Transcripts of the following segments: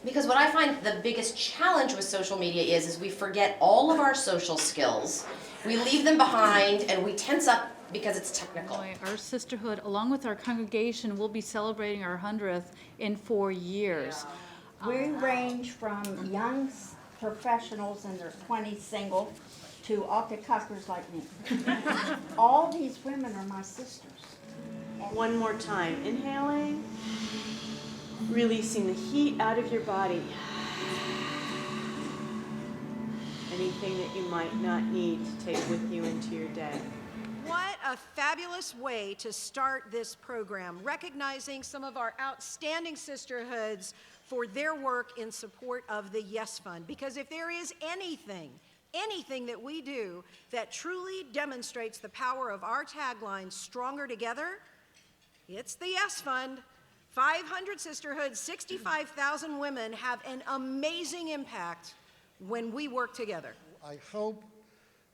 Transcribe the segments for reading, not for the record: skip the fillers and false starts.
Because what I find the biggest challenge with social media is we forget all of our social skills. We leave them behind and we tense up because it's technical. Our sisterhood, along with our congregation, will be celebrating our 100th in 4 years. We range from young professionals in their 20s single to off-the-cuffers like me. All these women are my sisters. One more time, inhaling, releasing the heat out of your body. Anything that you might not need to take with you into your day. What a fabulous way to start this program, recognizing some of our outstanding sisterhoods for their work in support of the Yes Fund. Because if there is anything that we do that truly demonstrates the power of our tagline, Stronger Together, it's the Yes Fund. 500 sisterhoods, 65,000 women have an amazing impact when we work together. I hope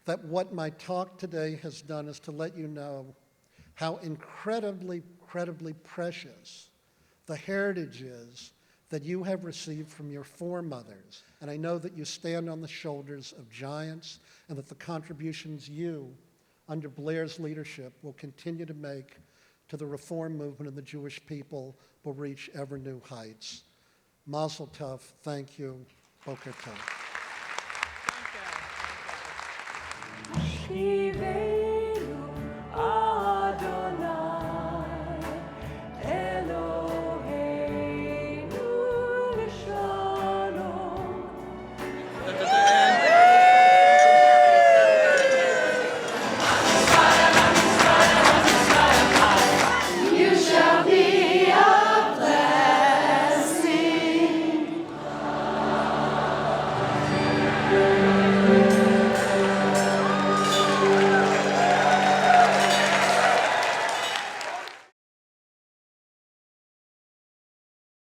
that what my talk today has done is to let you know how incredibly precious the heritage is that you have received from your foremothers. And I know that you stand on the shoulders of giants and that the contributions you, under Blair's leadership, will continue to make to the reform movement and the Jewish people will reach ever new heights. Mazel tov, thank you, Boker tov. Thank you.